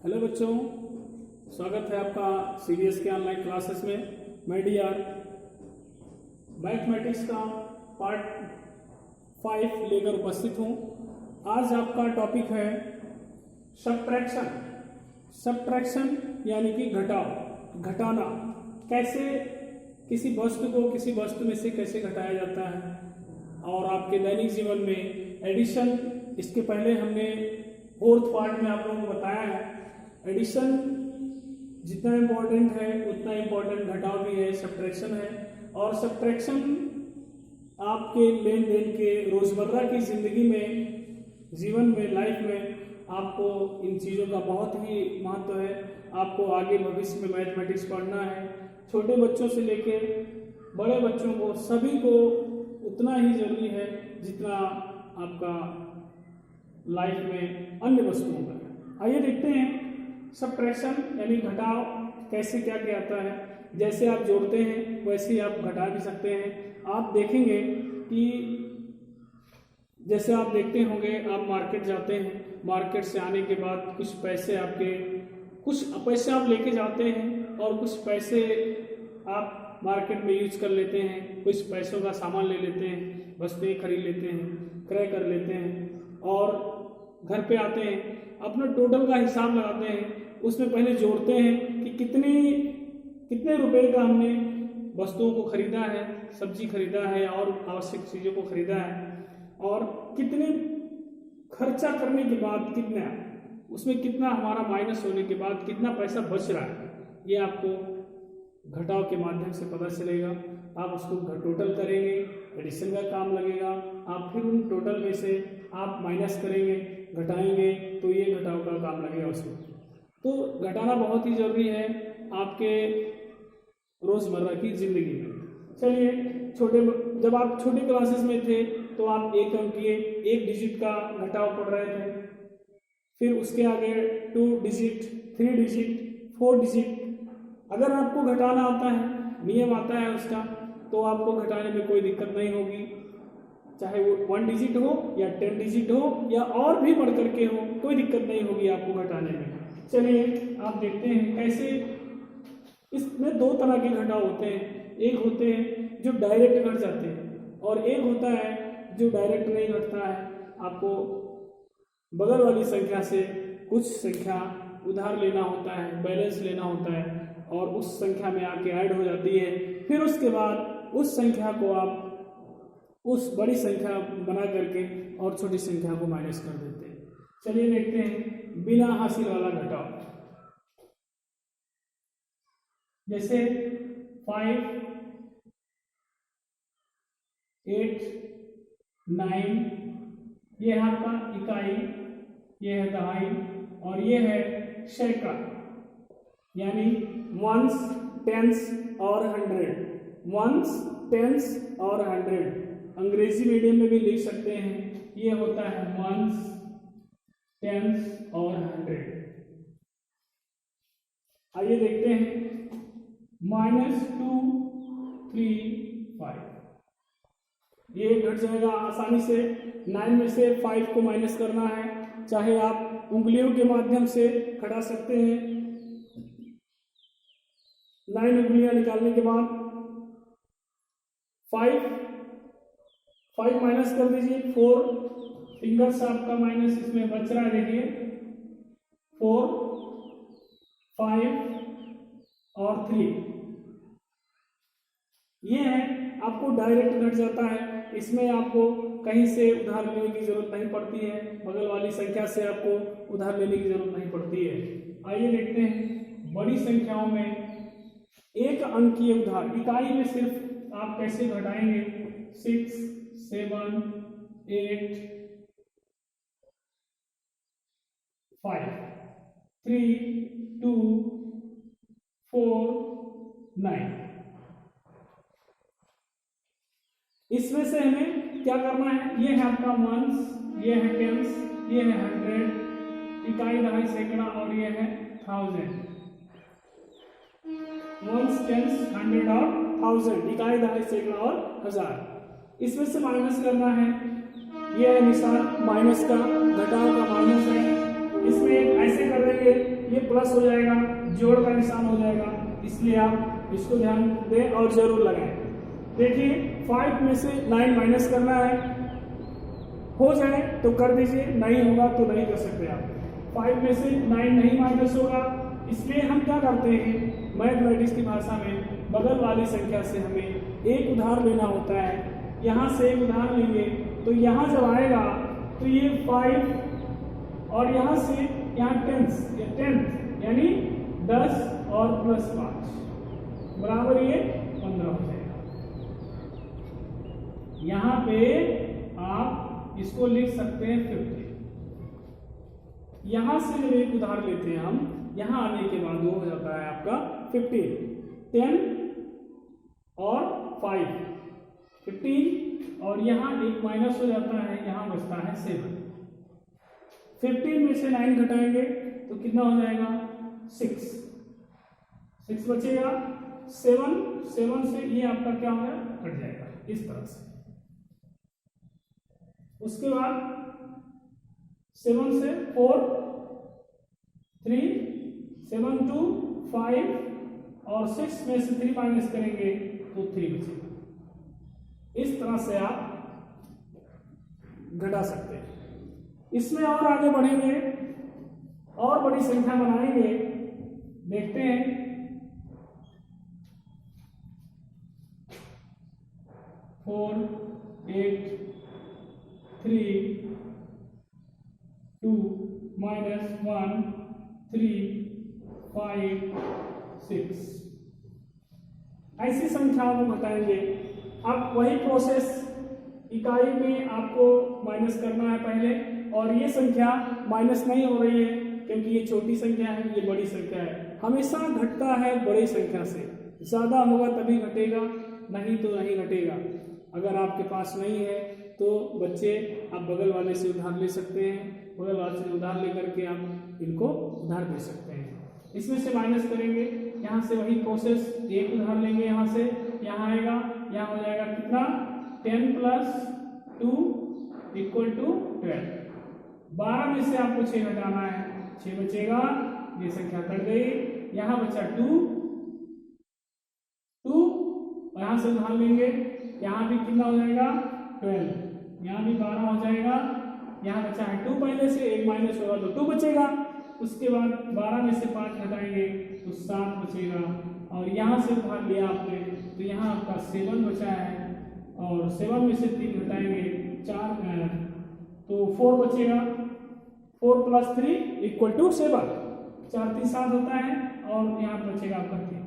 Hello बच्चों, स्वागत है आपका सीबीएस के ऑनलाइन क्लासेस में। मैं डीआर मैथमेटिक्स का पार्ट 5 लेकर उपस्थित हूँ। आज आपका टॉपिक है सब्ट्रैक्शन। सब्ट्रैक्शन यानी कि घटाव, घटाना। कैसे किसी वस्तु को किसी वस्तु में से कैसे घटाया जाता है, और आपके दैनिक जीवन में एडिशन। इसके पहले हमने 4th पार्ट में आप लोगों को बताया है एडिशन जितना इम्पोर्टेंट है उतना इम्पोर्टेंट घटाव भी है, सब्ट्रैक्शन है। और सब्ट्रैक्शन आपके लेन देन के रोजमर्रा की जिंदगी में, जीवन में, लाइफ में आपको इन चीज़ों का बहुत ही महत्व है। आपको आगे भविष्य में मैथमेटिक्स पढ़ना है। छोटे बच्चों से लेकर बड़े बच्चों को, सभी को उतना ही जरूरी है जितना आपका लाइफ में अन्य वस्तुओं का है। आइए देखते हैं सब्ट्रैक्शन यानी घटाव कैसे क्या क्या आता है। जैसे आप जोड़ते हैं वैसे ही आप घटा भी सकते हैं। आप देखेंगे कि जैसे आप देखते होंगे, आप मार्केट जाते हैं, मार्केट से आने के बाद कुछ पैसे आप लेके जाते हैं और कुछ पैसे आप मार्केट में यूज कर लेते हैं। कुछ पैसों का सामान ले लेते हैं, वस्तुएं खरीद लेते हैं, क्रय कर लेते हैं और घर पे आते हैं, अपना टोटल का हिसाब लगाते हैं। उसमें पहले जोड़ते हैं कि कितने रुपए का हमने वस्तुओं को खरीदा है, सब्जी खरीदा है और आवश्यक चीज़ों को खरीदा है, और कितने खर्चा करने के बाद उसमें कितना हमारा माइनस होने के बाद कितना पैसा बच रहा है, ये आपको घटाव के माध्यम से पता चलेगा। आप उसको टोटल करेंगे, एडिशन का काम लगेगा। आप फिर उन टोटल में से आप माइनस करेंगे, घटाएंगे, तो ये घटाव का काम लगेगा उसमें। तो घटाना बहुत ही जरूरी है आपके रोजमर्रा की जिंदगी में। चलिए, जब आप छोटे क्लासेस में थे तो आप एक अंकीय, एक डिजिट का घटाव पढ़ रहे थे। फिर उसके आगे 2 डिजिट, 3 डिजिट, 4 डिजिट। अगर आपको घटाना आता है, नियम आता है उसका, तो आपको घटाने में कोई दिक्कत नहीं होगी। चाहे वो 1 डिजिट हो या 10 डिजिट हो या और भी बढ़ करके हो, कोई दिक्कत नहीं होगी आपको घटाने में। चलिए आप देखते हैं कैसे। इसमें 2 तरह के घटाव होते हैं। एक होते हैं जो डायरेक्ट घट जाते हैं और एक होता है जो डायरेक्ट नहीं घटता है। आपको बगल वाली संख्या से कुछ संख्या उधार लेना होता है, बैलेंस लेना होता है, और उस संख्या में आके ऐड हो जाती है। फिर उसके बाद उस संख्या को आप उस बड़ी संख्या बना करके और छोटी संख्या को माइनस कर देते हैं। चलिए देखते हैं बिना हासिल वाला घटाव। जैसे 5, 8, 9, ये है आपका इकाई, ये है दहाई और ये है सैकड़ा, यानी वंस, टेंस और 100। वंस, टेंस और 100 अंग्रेजी मीडियम में भी लिख सकते हैं। ये होता है वंस, टेंस और 100। आइए देखते हैं -2, 3, 5। ये घट जाएगा आसानी से। 9 में से 5 को माइनस करना है, चाहे आप उंगलियों के माध्यम से घटा सकते हैं। 9 उंगलियां निकालने के बाद 5 माइनस कर दीजिए। 4 फिंगर्स आपका माइनस इसमें बच रहा है, देखिए 4, 5 और 3। ये है, आपको डायरेक्ट घट जाता है। इसमें आपको कहीं से उधार लेने की जरूरत नहीं पड़ती है, बगल वाली संख्या से आपको उधार लेने की जरूरत नहीं पड़ती है। आइए देखते हैं बड़ी संख्याओं में एक अंकीय उधार। इकाई में सिर्फ आप कैसे घटाएंगे। 6, 7, 8, 5, 3, 2, 4, 9। इसमें से हमें क्या करना है। ये है आपका वंस, ये है टेंस, ये है 100, इकाई, दहाई, सैकड़ा, और ये है 1000। वंस, टेंस, 100 और 1000, इकाई, दहाई, सैकड़ा और 1000। इसमें से माइनस करना है। ये है निशान माइनस का, घटाव का माइनस है। इसमें ऐसे कर देंगे ये प्लस हो जाएगा, जोड़ का निशान हो जाएगा, इसलिए आप इसको ध्यान दें और जरूर लगाएं। देखिए 5 में से 9 माइनस करना है, हो जाए तो कर दीजिए, नहीं होगा तो नहीं कर सकते आप। 5 में से 9 नहीं माइनस होगा, इसलिए हम क्या करते हैं मैथमेटिक्स की भाषा में बगल वाली संख्या से हमें एक उधार लेना होता है। यहाँ से एक उधार लेंगे तो यहाँ जब आएगा तो ये 5 और यहाँ से यहाँ 10 यानी 10 और प्लस 5 बराबर ये 15 हो जाएगा। यहाँ पे आप इसको लिख सकते हैं 50। यहाँ से जब एक उधार लेते हैं हम, यहाँ आने के बाद वो हो जाता है आपका 15, 10 और 5 15 और यहाँ एक माइनस हो जाता है, यहाँ बचता है 7। 15 में से 9 घटाएंगे तो कितना हो जाएगा 6 बचेगा। 7 से ये आपका क्या होगा कट जाएगा इस तरह से। उसके बाद 7 से 4 3 7 2 5 और 6 में से 3 माइनस करेंगे तो 3 बचेगा। इस तरह से आप घटा सकते हैं। इसमें और आगे बढ़ेंगे और बड़ी संख्या बनाएंगे, देखते हैं। 4 8 3 2 -1 3 5 6 ऐसी संख्याओं को घटाएंगे। अब वही प्रोसेस इकाई में आपको माइनस करना है पहले, और ये संख्या माइनस नहीं हो रही है क्योंकि ये छोटी संख्या है, ये बड़ी संख्या है। हमेशा घटता है बड़ी संख्या से, ज़्यादा होगा तभी घटेगा, नहीं तो नहीं घटेगा। अगर आपके पास नहीं है तो बच्चे आप बगल वाले से उधार ले सकते हैं, बगल वाले से उधार लेकर के आप इनको उधार दे सकते हैं। इसमें से माइनस करेंगे, यहाँ से वही प्रोसेस, एक उधार लेंगे, यहाँ से यहाँ आएगा, यहाँ हो जाएगा कितना 10 + 2 = 12। 12 में से आपको 6 घटाना है, 6 बचेगा, ये संख्या कट गई। यहाँ बचा 2 और यहाँ से उधार लेंगे, यहाँ भी कितना हो जाएगा 12, यहाँ भी 12 हो जाएगा। यहाँ बचा है 2 पहले से, एक माइनस होगा तो 2 बचेगा। उसके बाद 12 में से 5 घटाएंगे तो 7 बचेगा, और यहाँ से उधार लिया आपने तो यहाँ आपका 7 बचा है, और 7 में से 3 घटाएंगे 4 तो 4 बचेगा। 4 + 3 = 7, 4 3 7 होता है, और यहाँ बचेगा आपका 3।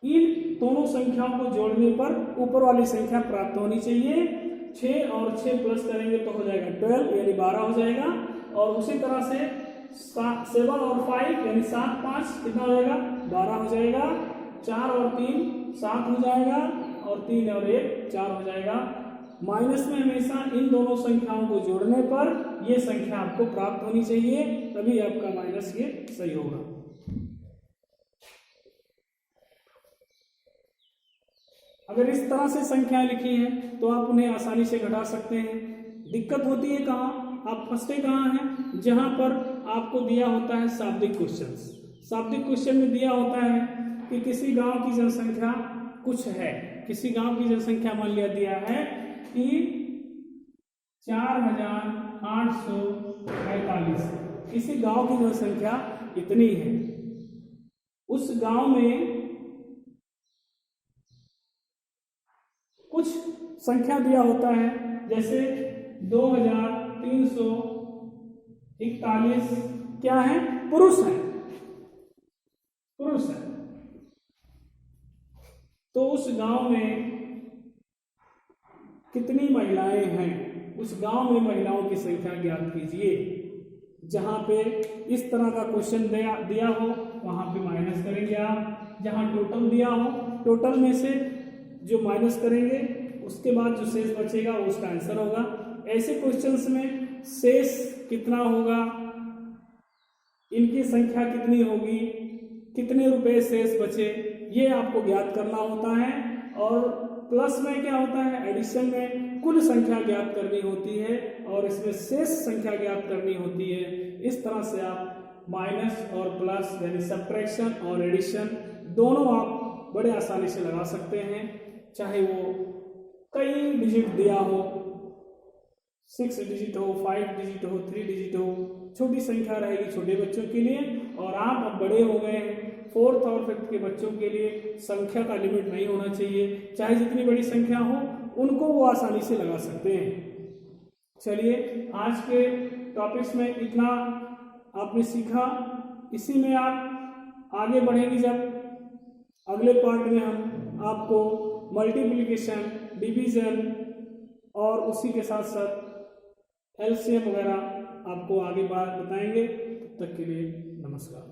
इन दोनों संख्याओं को जोड़ने पर ऊपर वाली संख्या प्राप्त होनी चाहिए। 6 और 6 प्लस करेंगे तो हो जाएगा 12 यानी 12 हो जाएगा, और उसी तरह से 7 और 5 यानी 7 5 कितना हो जाएगा 12 हो जाएगा। 4 और 3 7 हो जाएगा, और 3 और 1 4 हो जाएगा। माइनस में हमेशा इन दोनों संख्याओं को जोड़ने पर ये संख्या आपको प्राप्त होनी चाहिए, तभी आपका माइनस ये सही होगा। अगर इस तरह से संख्याएं लिखी हैं तो आप उन्हें आसानी से घटा सकते हैं। दिक्कत होती है कहाँ, आप फंसते कहाँ हैं, जहां पर आपको दिया होता है शाब्दिक क्वेश्चन। शाब्दिक क्वेश्चन में दिया होता है कि किसी गांव की जनसंख्या कुछ है, किसी गांव की जनसंख्या मान लिया दिया है कि 4845, किसी गांव की जनसंख्या इतनी है। उस गांव में कुछ संख्या दिया होता है, जैसे 2341 क्या है, पुरुष है। तो उस गांव में कितनी महिलाएं हैं, उस गांव में महिलाओं की संख्या ज्ञात कीजिए। जहां पे इस तरह का क्वेश्चन दिया हो वहां पे माइनस करेंगे आप। जहां टोटल दिया हो, टोटल में से जो माइनस करेंगे उसके बाद जो शेष बचेगा वो उसका आंसर होगा। ऐसे क्वेश्चंस में शेष कितना होगा, इनकी संख्या कितनी होगी, कितने रुपए शेष बचे, ये आपको ज्ञात करना होता है। और प्लस में क्या होता है, एडिशन में कुल संख्या ज्ञात करनी होती है, और इसमें शेष संख्या ज्ञात करनी होती है। इस तरह से आप माइनस और प्लस यानी सब्ट्रैक्शन और एडिशन दोनों आप बड़े आसानी से लगा सकते हैं, चाहे वो कई डिजिट दिया हो, 6 डिजिट हो, 5 डिजिट हो, 3 डिजिट हो, छोटी संख्या रहेगी छोटे बच्चों के लिए। और आप अब बड़े हो गए हैं, 4th और 5th के बच्चों के लिए संख्या का लिमिट नहीं होना चाहिए, चाहे जितनी बड़ी संख्या हो उनको वो आसानी से लगा सकते हैं। चलिए, आज के टॉपिक्स में इतना आपने सीखा, इसी में आप आगे बढ़ेंगे जब अगले पार्ट में हम आपको मल्टीप्लिकेशन, डिवीजन और उसी के साथ साथ एलसीएम वगैरह आपको आगे बात बताएंगे। तब तक के लिए नमस्कार।